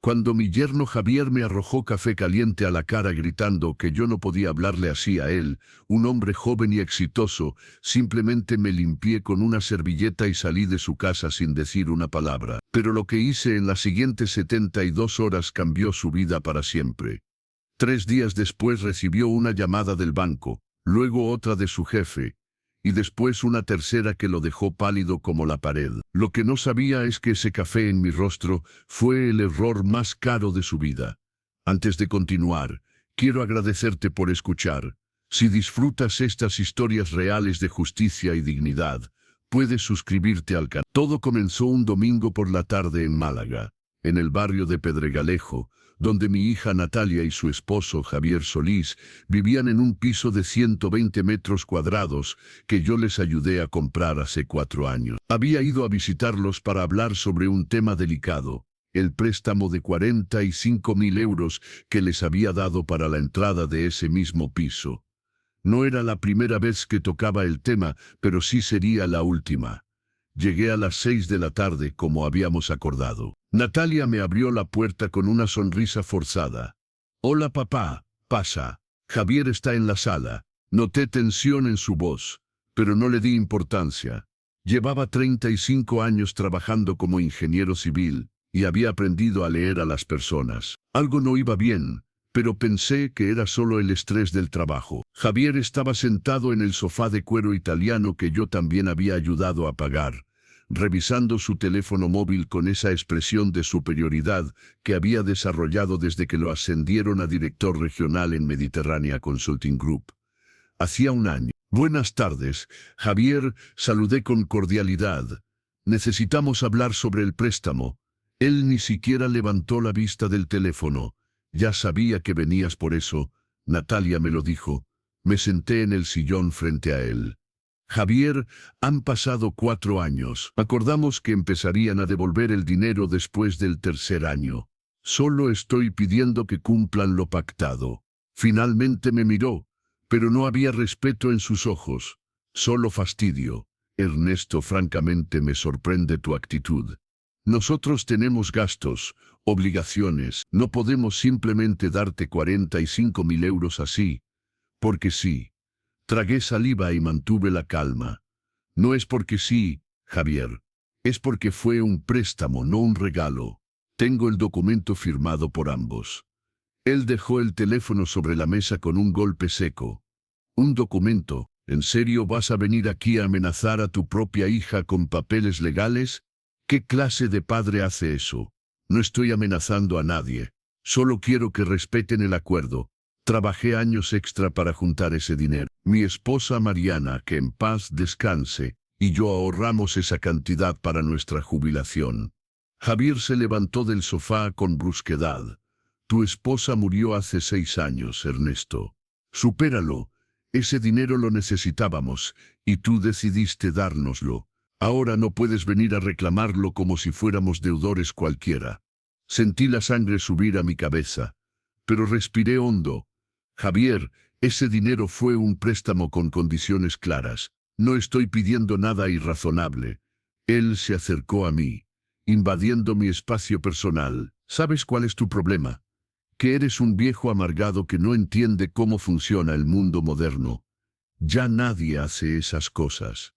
Cuando mi yerno Javier me arrojó café caliente a la cara gritando que yo no podía hablarle así a él, un hombre joven y exitoso, simplemente me limpié con una servilleta y salí de su casa sin decir una palabra. Pero lo que hice en las siguientes 72 horas cambió su vida para siempre. 3 días después recibió una llamada del banco, luego otra de su jefe, y después una tercera que lo dejó pálido como la pared. Lo que no sabía es que ese café en mi rostro fue el error más caro de su vida. Antes de continuar, quiero agradecerte por escuchar. Si disfrutas estas historias reales de justicia y dignidad, puedes suscribirte al canal. Todo comenzó un domingo por la tarde en Málaga, en el barrio de Pedregalejo, donde mi hija Natalia y su esposo Javier Solís vivían en un piso de 120 metros cuadrados que yo les ayudé a comprar hace 4 años. Había ido a visitarlos para hablar sobre un tema delicado, el préstamo de 45.000 euros que les había dado para la entrada de ese mismo piso. No era la primera vez que tocaba el tema, pero sí sería la última. Llegué a las 6 de la tarde como habíamos acordado. Natalia me abrió la puerta con una sonrisa forzada. «Hola papá, pasa. Javier está en la sala». Noté tensión en su voz, pero no le di importancia. Llevaba 35 años trabajando como ingeniero civil y había aprendido a leer a las personas. Algo no iba bien, pero pensé que era solo el estrés del trabajo. Javier estaba sentado en el sofá de cuero italiano que yo también había ayudado a pagar, revisando su teléfono móvil con esa expresión de superioridad que había desarrollado desde que lo ascendieron a director regional en Mediterránea Consulting Group. Hacía un año. «Buenas tardes, Javier», saludé con cordialidad. «Necesitamos hablar sobre el préstamo». Él ni siquiera levantó la vista del teléfono. «Ya sabía que venías por eso», Natalia me lo dijo. Me senté en el sillón frente a él. «Javier, han pasado 4 años. Acordamos que empezarían a devolver el dinero después del 3er año. Solo estoy pidiendo que cumplan lo pactado». Finalmente me miró, pero no había respeto en sus ojos, solo fastidio. «Ernesto, francamente me sorprende tu actitud. Nosotros tenemos gastos, obligaciones. No podemos simplemente darte 45.000 euros así, porque sí». Tragué saliva y mantuve la calma. «No es porque sí, Javier. Es porque fue un préstamo, no un regalo. Tengo el documento firmado por ambos». Él dejó el teléfono sobre la mesa con un golpe seco. «¿Un documento? ¿En serio vas a venir aquí a amenazar a tu propia hija con papeles legales? ¿Qué clase de padre hace eso?» «No estoy amenazando a nadie. Solo quiero que respeten el acuerdo. Trabajé años extra para juntar ese dinero. Mi esposa Mariana, que en paz descanse, y yo ahorramos esa cantidad para nuestra jubilación». Javier se levantó del sofá con brusquedad. «Tu esposa murió hace 6 años, Ernesto. Supéralo. Ese dinero lo necesitábamos, y tú decidiste dárnoslo. Ahora no puedes venir a reclamarlo como si fuéramos deudores cualquiera». Sentí la sangre subir a mi cabeza, pero respiré hondo. «Javier, ese dinero fue un préstamo con condiciones claras. No estoy pidiendo nada irrazonable». Él se acercó a mí, invadiendo mi espacio personal. «¿Sabes cuál es tu problema? Que eres un viejo amargado que no entiende cómo funciona el mundo moderno. Ya nadie hace esas cosas.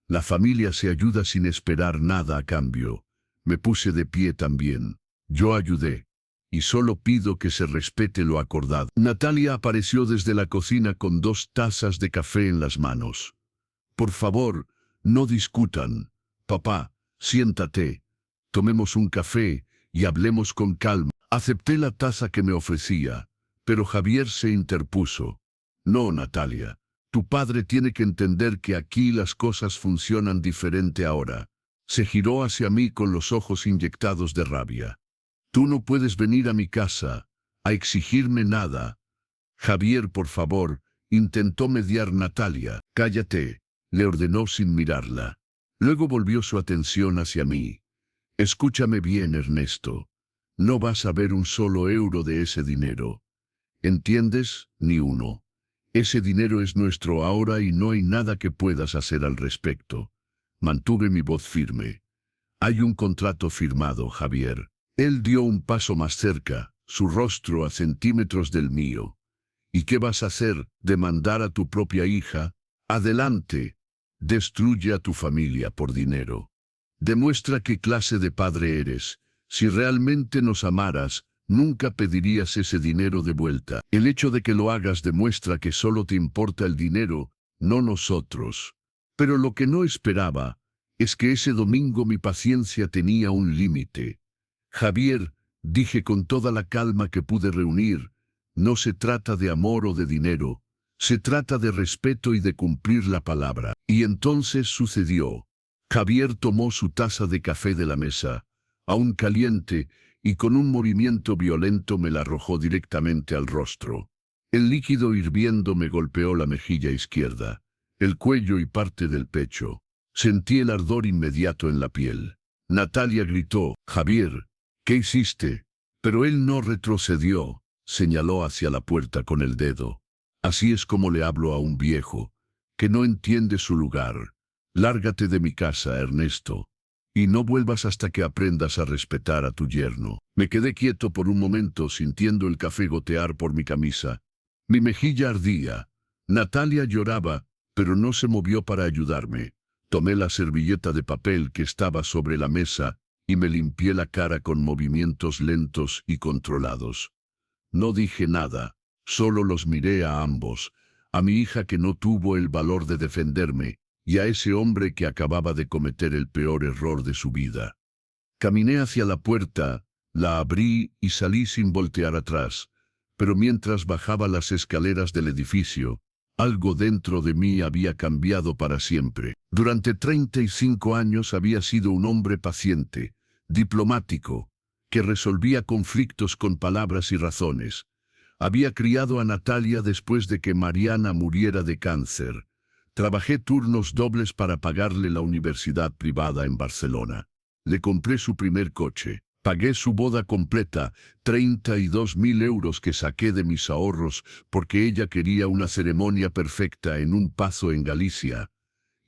La familia se ayuda sin esperar nada a cambio». Me puse de pie también. «Yo ayudé, y solo pido que se respete lo acordado». Natalia apareció desde la cocina con 2 tazas de café en las manos. «Por favor, no discutan. Papá, siéntate. Tomemos un café y hablemos con calma». Acepté la taza que me ofrecía, pero Javier se interpuso. «No, Natalia. Tu padre tiene que entender que aquí las cosas funcionan diferente ahora». Se giró hacia mí con los ojos inyectados de rabia. «Tú no puedes venir a mi casa a exigirme nada». «Javier, por favor», intentó mediar Natalia. «Cállate», le ordenó sin mirarla. Luego volvió su atención hacia mí. «Escúchame bien, Ernesto. No vas a ver un solo euro de ese dinero. ¿Entiendes? Ni uno. Ese dinero es nuestro ahora y no hay nada que puedas hacer al respecto». Mantuve mi voz firme. «Hay un contrato firmado, Javier. Él dio un paso más cerca, su rostro a centímetros del mío. ¿Y qué vas a hacer? ¿Demandar a tu propia hija? Adelante. Destruye a tu familia por dinero. Demuestra qué clase de padre eres. Si realmente nos amaras, nunca pedirías ese dinero de vuelta. El hecho de que lo hagas demuestra que solo te importa el dinero, no nosotros. Pero lo que no esperaba es que ese domingo mi paciencia tenía un límite. Javier, dije con toda la calma que pude reunir, no se trata de amor o de dinero, se trata de respeto y de cumplir la palabra. Y entonces sucedió. Javier tomó su taza de café de la mesa, aún caliente, y con un movimiento violento me la arrojó directamente al rostro. El líquido hirviendo me golpeó la mejilla izquierda, el cuello y parte del pecho. Sentí el ardor inmediato en la piel. Natalia gritó, «Javier, ¿qué hiciste?» Pero él no retrocedió, señaló hacia la puerta con el dedo. Así es como le hablo a un viejo, que no entiende su lugar. Lárgate de mi casa, Ernesto, y no vuelvas hasta que aprendas a respetar a tu yerno. Me quedé quieto por un momento sintiendo el café gotear por mi camisa. Mi mejilla ardía. Natalia lloraba, pero no se movió para ayudarme. Tomé la servilleta de papel que estaba sobre la mesa y me limpié la cara con movimientos lentos y controlados. No dije nada, solo los miré a ambos, a mi hija que no tuvo el valor de defenderme, y a ese hombre que acababa de cometer el peor error de su vida. Caminé hacia la puerta, la abrí y salí sin voltear atrás, pero mientras bajaba las escaleras del edificio, algo dentro de mí había cambiado para siempre. Durante 35 años había sido un hombre paciente, diplomático, que resolvía conflictos con palabras y razones. Había criado a Natalia después de que Mariana muriera de cáncer. Trabajé turnos dobles para pagarle la universidad privada en Barcelona. Le compré su primer coche. Pagué su boda completa, 32.000 euros que saqué de mis ahorros porque ella quería una ceremonia perfecta en un pazo en Galicia.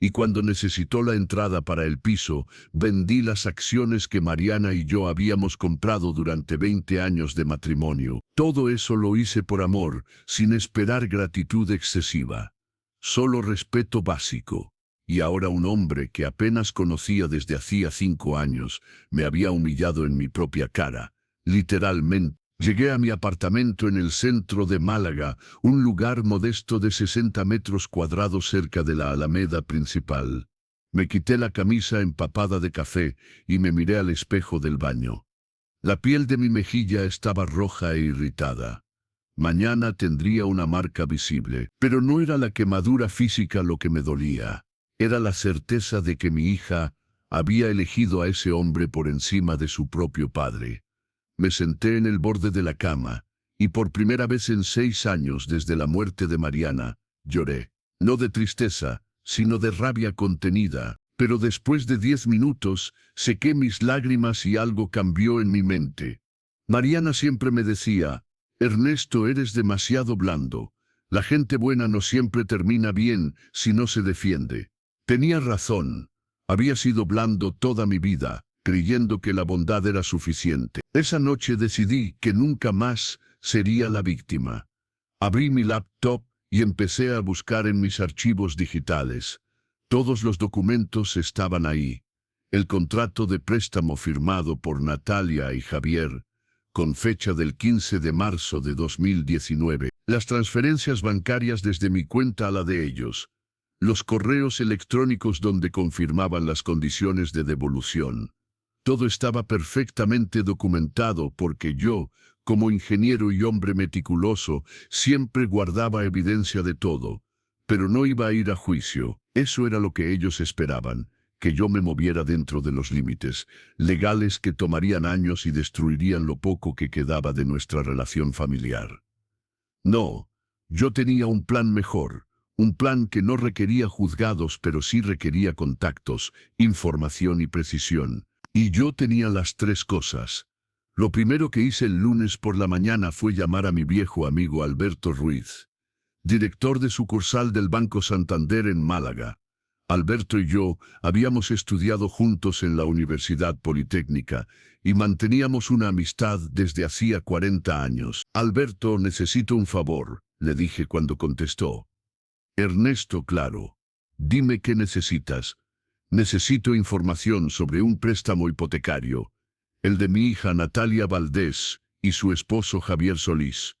Y cuando necesitó la entrada para el piso, vendí las acciones que Mariana y yo habíamos comprado durante 20 años de matrimonio. Todo eso lo hice por amor, sin esperar gratitud excesiva. Solo respeto básico. Y ahora un hombre que apenas conocía desde hacía 5 años, me había humillado en mi propia cara, literalmente. Llegué a mi apartamento en el centro de Málaga, un lugar modesto de 60 metros cuadrados cerca de la Alameda principal. Me quité la camisa empapada de café y me miré al espejo del baño. La piel de mi mejilla estaba roja e irritada. Mañana tendría una marca visible, pero no era la quemadura física lo que me dolía. Era la certeza de que mi hija había elegido a ese hombre por encima de su propio padre. Me senté en el borde de la cama, y por primera vez en 6 años desde la muerte de Mariana, lloré. No de tristeza, sino de rabia contenida. Pero después de 10 minutos, sequé mis lágrimas y algo cambió en mi mente. Mariana siempre me decía, «Ernesto, eres demasiado blando. La gente buena no siempre termina bien si no se defiende». Tenía razón. Había sido blando toda mi vida, creyendo que la bondad era suficiente. Esa noche decidí que nunca más sería la víctima. Abrí mi laptop y empecé a buscar en mis archivos digitales. Todos los documentos estaban ahí. El contrato de préstamo firmado por Natalia y Javier, con fecha del 15 de marzo de 2019. Las transferencias bancarias desde mi cuenta a la de ellos. Los correos electrónicos donde confirmaban las condiciones de devolución. Todo estaba perfectamente documentado porque yo, como ingeniero y hombre meticuloso, siempre guardaba evidencia de todo. Pero no iba a ir a juicio. Eso era lo que ellos esperaban, que yo me moviera dentro de los límites legales que tomarían años y destruirían lo poco que quedaba de nuestra relación familiar. No, yo tenía un plan mejor. Un plan que no requería juzgados, pero sí requería contactos, información y precisión. Y yo tenía las 3 cosas. Lo primero que hice el lunes por la mañana fue llamar a mi viejo amigo Alberto Ruiz, director de sucursal del Banco Santander en Málaga. Alberto y yo habíamos estudiado juntos en la Universidad Politécnica y manteníamos una amistad desde hacía 40 años. Alberto, necesito un favor, le dije cuando contestó. Ernesto, claro. Dime qué necesitas. Necesito información sobre un préstamo hipotecario, el de mi hija Natalia Valdés y su esposo Javier Solís.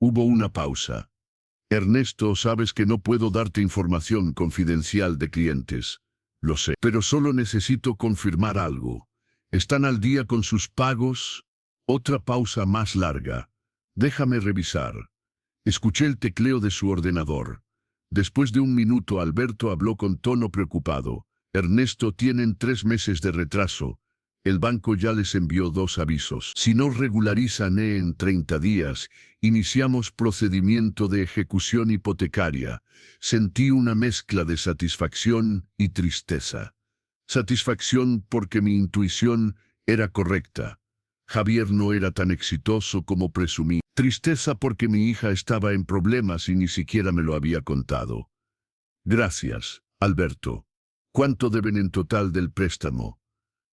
Hubo una pausa. Ernesto, sabes que no puedo darte información confidencial de clientes. Lo sé, pero solo necesito confirmar algo. ¿Están al día con sus pagos? Otra pausa más larga. Déjame revisar. Escuché el tecleo de su ordenador. Después de un minuto, Alberto habló con tono preocupado. Ernesto, tienen 3 meses de retraso. El banco ya les envió 2 avisos. Si no regularizan en 30 días, iniciamos procedimiento de ejecución hipotecaria. Sentí una mezcla de satisfacción y tristeza. Satisfacción porque mi intuición era correcta. Javier no era tan exitoso como presumí. Tristeza porque mi hija estaba en problemas y ni siquiera me lo había contado. Gracias, Alberto. ¿Cuánto deben en total del préstamo?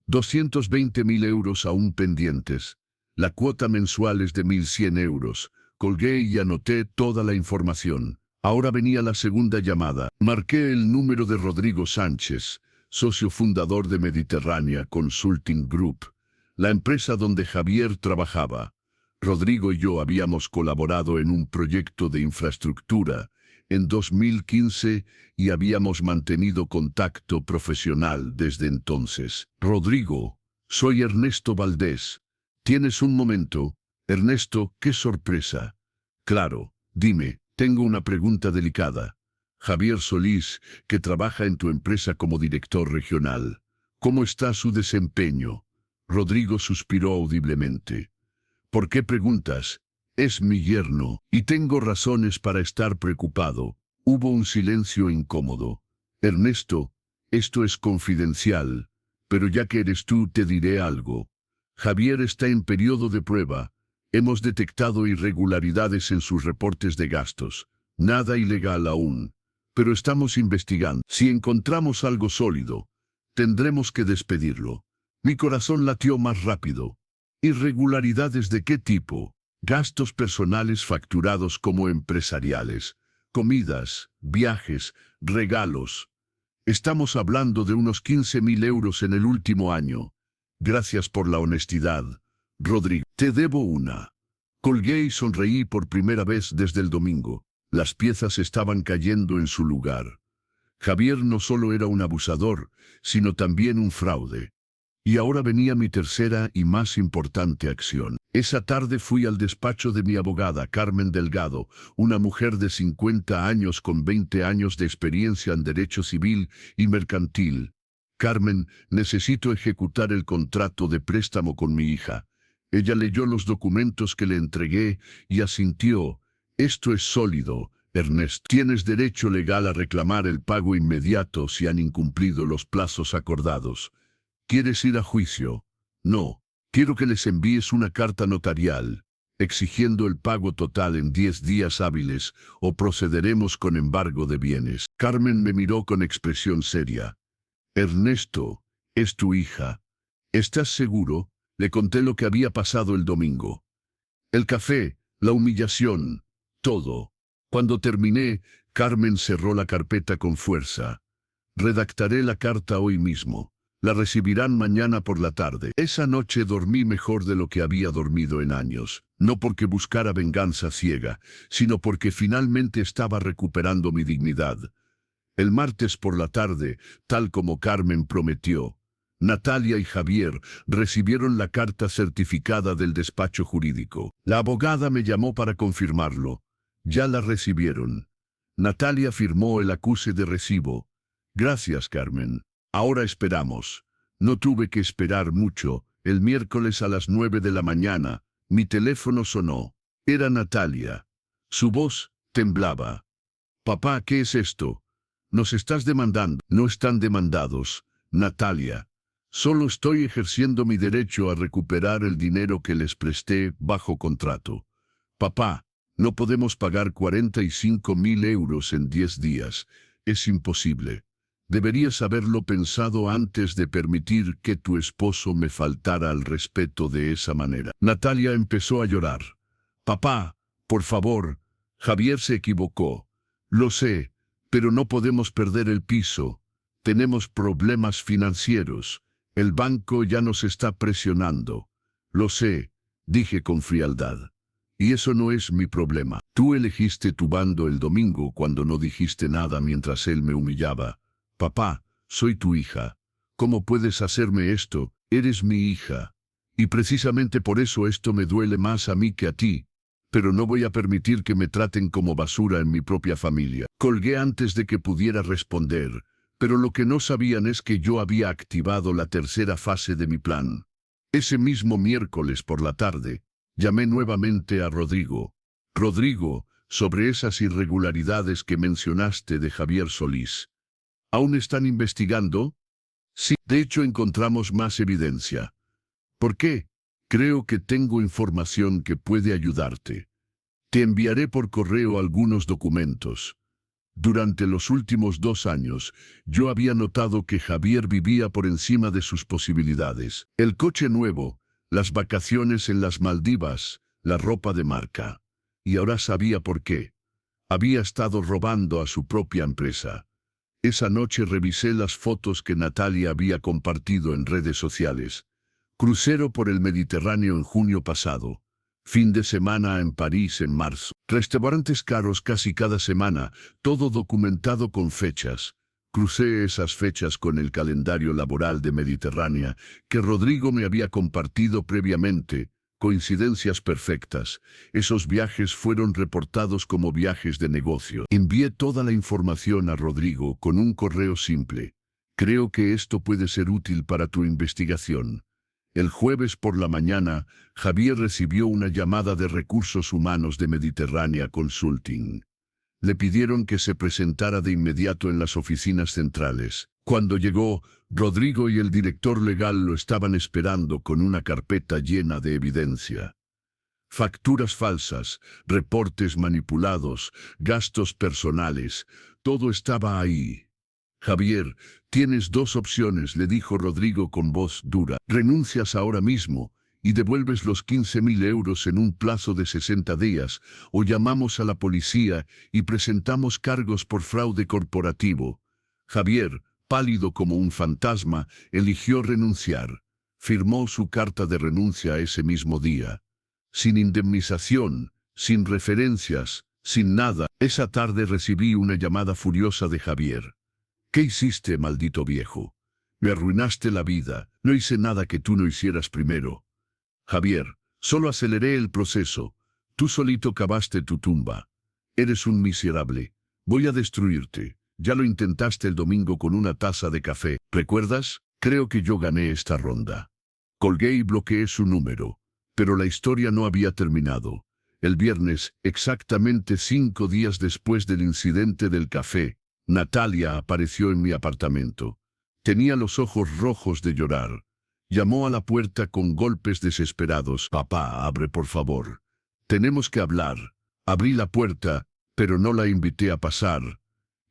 220.000 euros aún pendientes. La cuota mensual es de 1.100 euros. Colgué y anoté toda la información. Ahora venía la segunda llamada. Marqué el número de Rodrigo Sánchez, socio fundador de Mediterránea Consulting Group, la empresa donde Javier trabajaba. Rodrigo y yo habíamos colaborado en un proyecto de infraestructura en 2015 y habíamos mantenido contacto profesional desde entonces. Rodrigo, soy Ernesto Valdés. ¿Tienes un momento? Ernesto, qué sorpresa. Claro, dime, tengo una pregunta delicada. Javier Solís, que trabaja en tu empresa como director regional. ¿Cómo está su desempeño? Rodrigo suspiró audiblemente. ¿Por qué preguntas? Es mi yerno, y tengo razones para estar preocupado. Hubo un silencio incómodo. Ernesto, esto es confidencial, pero ya que eres tú te diré algo. Javier está en periodo de prueba. Hemos detectado irregularidades en sus reportes de gastos. Nada ilegal aún, pero estamos investigando. Si encontramos algo sólido, tendremos que despedirlo. Mi corazón latió más rápido. ¿Irregularidades de qué tipo? Gastos personales facturados como empresariales, comidas, viajes, regalos. Estamos hablando de unos 15.000 euros en el último año. Gracias por la honestidad, Rodrigo. Te debo una. Colgué y sonreí por primera vez desde el domingo. Las piezas estaban cayendo en su lugar. Javier no solo era un abusador, sino también un fraude. Y ahora venía mi tercera y más importante acción. Esa tarde fui al despacho de mi abogada, Carmen Delgado, una mujer de 50 años con 20 años de experiencia en derecho civil y mercantil. Carmen, necesito ejecutar el contrato de préstamo con mi hija. Ella leyó los documentos que le entregué y asintió. Esto es sólido, Ernesto. Tienes derecho legal a reclamar el pago inmediato si han incumplido los plazos acordados. ¿Quieres ir a juicio? No. Quiero que les envíes una carta notarial, exigiendo el pago total en 10 días hábiles, o procederemos con embargo de bienes. Carmen me miró con expresión seria. Ernesto, es tu hija. ¿Estás seguro? Le conté lo que había pasado el domingo. El café, la humillación, todo. Cuando terminé, Carmen cerró la carpeta con fuerza. Redactaré la carta hoy mismo. La recibirán mañana por la tarde. Esa noche dormí mejor de lo que había dormido en años, no porque buscara venganza ciega, sino porque finalmente estaba recuperando mi dignidad. El martes por la tarde, tal como Carmen prometió, Natalia y Javier recibieron la carta certificada del despacho jurídico. La abogada me llamó para confirmarlo. Ya la recibieron. Natalia firmó el acuse de recibo. Gracias, Carmen. Ahora esperamos. No tuve que esperar mucho. El miércoles a las 9 de la mañana, mi teléfono sonó. Era Natalia. Su voz temblaba. Papá, ¿qué es esto? Nos estás demandando. No están demandados, Natalia. Solo estoy ejerciendo mi derecho a recuperar el dinero que les presté bajo contrato. Papá, no podemos pagar 45.000 euros en 10 días. Es imposible. Deberías haberlo pensado antes de permitir que tu esposo me faltara al respeto de esa manera. Natalia empezó a llorar. Papá, por favor, Javier se equivocó. Lo sé, pero no podemos perder el piso. Tenemos problemas financieros. El banco ya nos está presionando. Lo sé, dije con frialdad. Y eso no es mi problema. Tú elegiste tu bando el domingo cuando no dijiste nada mientras él me humillaba. Papá, soy tu hija. ¿Cómo puedes hacerme esto? Eres mi hija. Y precisamente por eso esto me duele más a mí que a ti. Pero no voy a permitir que me traten como basura en mi propia familia. Colgué antes de que pudiera responder, pero lo que no sabían es que yo había activado la tercera fase de mi plan. Ese mismo miércoles por la tarde, llamé nuevamente a Rodrigo. Rodrigo, sobre esas irregularidades que mencionaste de Javier Solís. ¿Aún están investigando? Sí, de hecho encontramos más evidencia. ¿Por qué? Creo que tengo información que puede ayudarte. Te enviaré por correo algunos documentos. Durante los últimos 2 años, yo había notado que Javier vivía por encima de sus posibilidades. El coche nuevo, las vacaciones en las Maldivas, la ropa de marca. Y ahora sabía por qué. Había estado robando a su propia empresa. Esa noche revisé las fotos que Natalia había compartido en redes sociales. Crucero por el Mediterráneo en junio pasado. Fin de semana en París en marzo. Restaurantes caros casi cada semana, todo documentado con fechas. Crucé esas fechas con el calendario laboral de Mediterránea que Rodrigo me había compartido previamente. Coincidencias perfectas. Esos viajes fueron reportados como viajes de negocio. Envié toda la información a Rodrigo con un correo simple. Creo que esto puede ser útil para tu investigación. El jueves por la mañana, Javier recibió una llamada de Recursos Humanos de Mediterránea Consulting. Le pidieron que se presentara de inmediato en las oficinas centrales. Cuando llegó, Rodrigo y el director legal lo estaban esperando con una carpeta llena de evidencia. Facturas falsas, reportes manipulados, gastos personales, todo estaba ahí. Javier, tienes 2 opciones, le dijo Rodrigo con voz dura. Renuncias ahora mismo y devuelves los 15.000 euros en un plazo de 60 días, o llamamos a la policía y presentamos cargos por fraude corporativo. Javier, pálido como un fantasma, eligió renunciar. Firmó su carta de renuncia ese mismo día. Sin indemnización, sin referencias, sin nada. Esa tarde recibí una llamada furiosa de Javier. ¿Qué hiciste, maldito viejo? Me arruinaste la vida. No hice nada que tú no hicieras primero. Javier, solo aceleré el proceso. Tú solito cavaste tu tumba. Eres un miserable. Voy a destruirte. Ya lo intentaste el domingo con una taza de café. ¿Recuerdas? Creo que yo gané esta ronda. Colgué y bloqueé su número. Pero la historia no había terminado. El viernes, exactamente 5 días después del incidente del café, Natalia apareció en mi apartamento. Tenía los ojos rojos de llorar. Llamó a la puerta con golpes desesperados. Papá, abre por favor. Tenemos que hablar. Abrí la puerta, pero no la invité a pasar.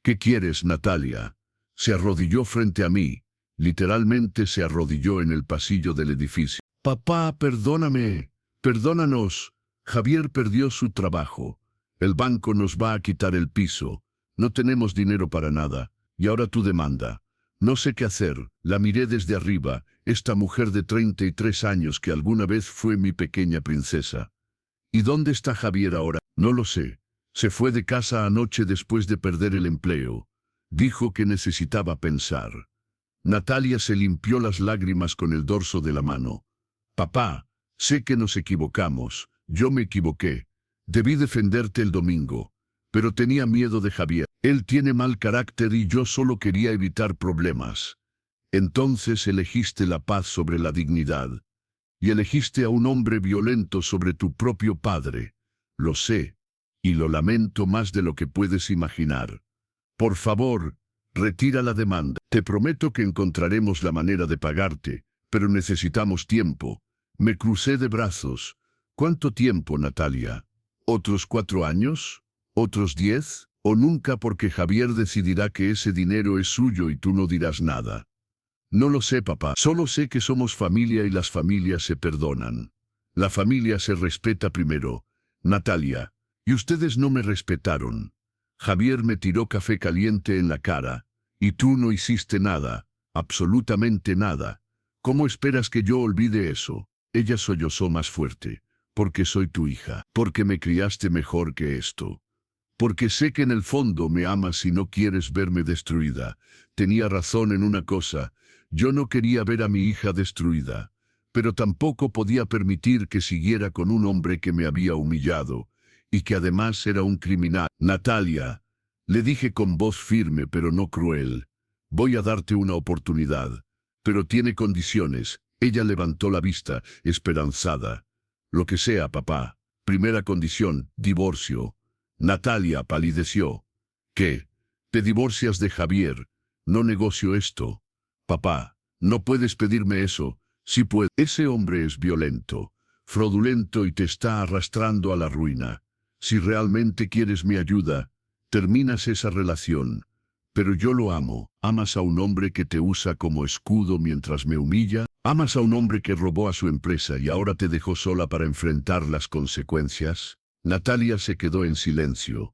¿Qué quieres, Natalia? Se arrodilló frente a mí. Literalmente se arrodilló en el pasillo del edificio. Papá, perdóname. Perdónanos. Javier perdió su trabajo. El banco nos va a quitar el piso. No tenemos dinero para nada. Y ahora tu demanda. No sé qué hacer. La miré desde arriba. Esta mujer de 33 años que alguna vez fue mi pequeña princesa. ¿Y dónde está Javier ahora? No lo sé. Se fue de casa anoche después de perder el empleo. Dijo que necesitaba pensar. Natalia se limpió las lágrimas con el dorso de la mano. Papá, sé que nos equivocamos. Yo me equivoqué. Debí defenderte el domingo. Pero tenía miedo de Javier. Él tiene mal carácter y yo solo quería evitar problemas. Entonces elegiste la paz sobre la dignidad. Y elegiste a un hombre violento sobre tu propio padre. Lo sé. Y lo lamento más de lo que puedes imaginar. Por favor, retira la demanda. Te prometo que encontraremos la manera de pagarte, pero necesitamos tiempo. Me crucé de brazos. ¿Cuánto tiempo, Natalia? ¿Otros 4 años? ¿Otros 10? O nunca, porque Javier decidirá que ese dinero es suyo y tú no dirás nada. No lo sé, papá. Solo sé que somos familia y las familias se perdonan. La familia se respeta primero. Natalia, y ustedes no me respetaron. Javier me tiró café caliente en la cara, y tú no hiciste nada, absolutamente nada. ¿Cómo esperas que yo olvide eso? Ella sollozó más fuerte. Porque soy tu hija. Porque me criaste mejor que esto. Porque sé que en el fondo me amas y no quieres verme destruida. Tenía razón en una cosa. Yo no quería ver a mi hija destruida. Pero tampoco podía permitir que siguiera con un hombre que me había humillado, y que además era un criminal. Natalia, le dije con voz firme pero no cruel, voy a darte una oportunidad, pero tiene condiciones. Ella levantó la vista, esperanzada. Lo que sea, papá. Primera condición, divorcio. Natalia palideció. ¿Qué? ¿Te divorcias de Javier? No negocio esto. Papá, no puedes pedirme eso. Sí puedo. Ese hombre es violento, fraudulento y te está arrastrando a la ruina. Si realmente quieres mi ayuda, terminas esa relación. Pero yo lo amo. ¿Amas a un hombre que te usa como escudo mientras me humilla? ¿Amas a un hombre que robó a su empresa y ahora te dejó sola para enfrentar las consecuencias? Natalia se quedó en silencio.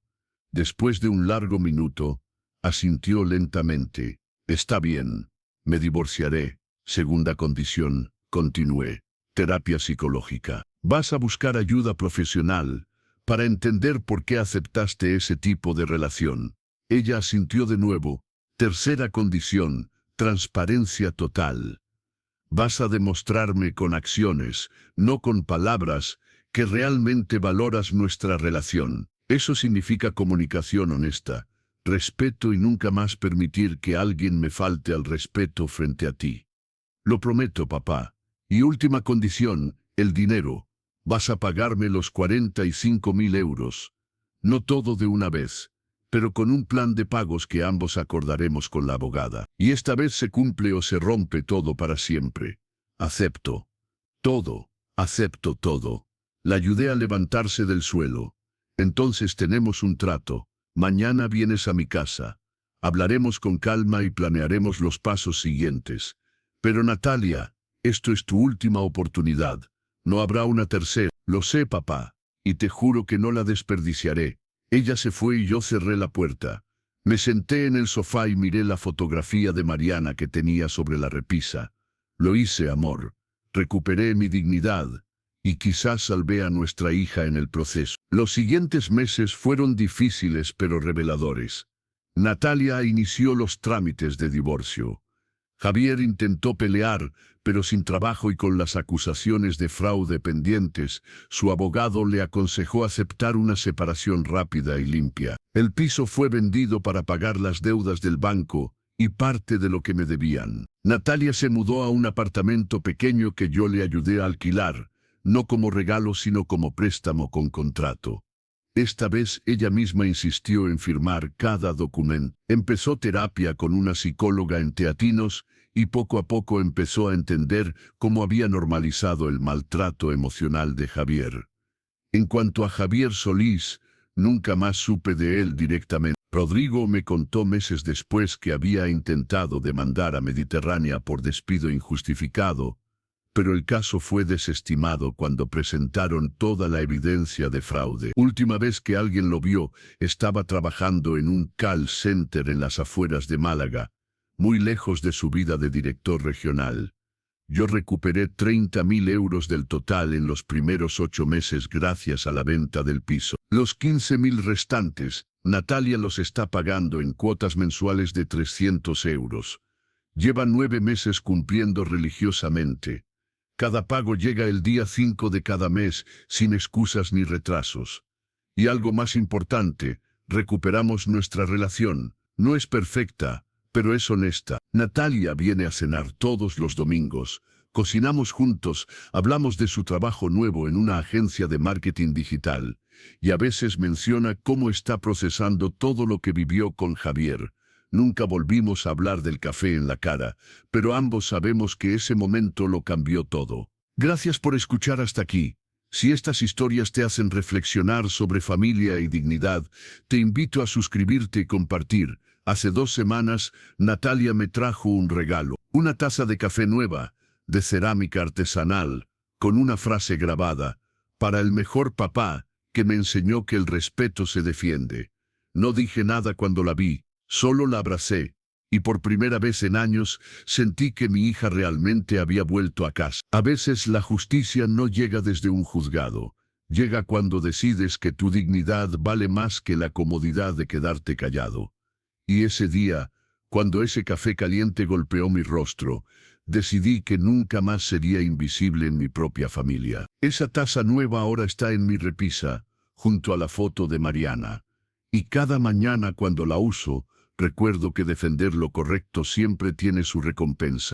Después de un largo minuto, asintió lentamente. Está bien, me divorciaré. Segunda condición, continué. Terapia psicológica. Vas a buscar ayuda profesional para entender por qué aceptaste ese tipo de relación. Ella asintió de nuevo. Tercera condición, transparencia total. Vas a demostrarme con acciones, no con palabras, que realmente valoras nuestra relación. Eso significa comunicación honesta, respeto y nunca más permitir que alguien me falte al respeto frente a ti. Lo prometo, papá. Y última condición, el dinero. Vas a pagarme los 45.000 euros. No todo de una vez, pero con un plan de pagos que ambos acordaremos con la abogada. Y esta vez se cumple o se rompe todo para siempre. Acepto. Todo. Acepto todo. La ayudé a levantarse del suelo. Entonces tenemos un trato. Mañana vienes a mi casa. Hablaremos con calma y planearemos los pasos siguientes. Pero Natalia, esto es tu última oportunidad. No habrá una tercera. Lo sé, papá. Y te juro que no la desperdiciaré. Ella se fue y yo cerré la puerta. Me senté en el sofá y miré la fotografía de Mariana que tenía sobre la repisa. Lo hice, amor. Recuperé mi dignidad. Y quizás salvé a nuestra hija en el proceso. Los siguientes meses fueron difíciles pero reveladores. Natalia inició los trámites de divorcio. Javier intentó pelear, pero sin trabajo y con las acusaciones de fraude pendientes, su abogado le aconsejó aceptar una separación rápida y limpia. El piso fue vendido para pagar las deudas del banco y parte de lo que me debían. Natalia se mudó a un apartamento pequeño que yo le ayudé a alquilar, no como regalo sino como préstamo con contrato. Esta vez ella misma insistió en firmar cada documento. Empezó terapia con una psicóloga en Teatinos y poco a poco empezó a entender cómo había normalizado el maltrato emocional de Javier. En cuanto a Javier Solís, nunca más supe de él directamente. Rodrigo me contó meses después que había intentado demandar a Mediterránea por despido injustificado, pero el caso fue desestimado cuando presentaron toda la evidencia de fraude. Última vez que alguien lo vio, estaba trabajando en un call center en las afueras de Málaga, muy lejos de su vida de director regional. Yo recuperé 30.000 euros del total en los primeros 8 meses gracias a la venta del piso. Los 15.000 restantes, Natalia los está pagando en cuotas mensuales de 300 euros. Lleva 9 meses cumpliendo religiosamente. Cada pago llega el día 5 de cada mes, sin excusas ni retrasos. Y algo más importante, recuperamos nuestra relación. No es perfecta, pero es honesta. Natalia viene a cenar todos los domingos. Cocinamos juntos, hablamos de su trabajo nuevo en una agencia de marketing digital. Y a veces menciona cómo está procesando todo lo que vivió con Javier. Nunca volvimos a hablar del café en la cara, pero ambos sabemos que ese momento lo cambió todo. Gracias por escuchar hasta aquí. Si estas historias te hacen reflexionar sobre familia y dignidad, te invito a suscribirte y compartir. Hace 2 semanas, Natalia me trajo un regalo, una taza de café nueva, de cerámica artesanal, con una frase grabada, para el mejor papá, que me enseñó que el respeto se defiende. No dije nada cuando la vi, solo la abracé, y por primera vez en años sentí que mi hija realmente había vuelto a casa. A veces la justicia no llega desde un juzgado, llega cuando decides que tu dignidad vale más que la comodidad de quedarte callado. Y ese día, cuando ese café caliente golpeó mi rostro, decidí que nunca más sería invisible en mi propia familia. Esa taza nueva ahora está en mi repisa, junto a la foto de Mariana. Y cada mañana cuando la uso, recuerdo que defender lo correcto siempre tiene su recompensa.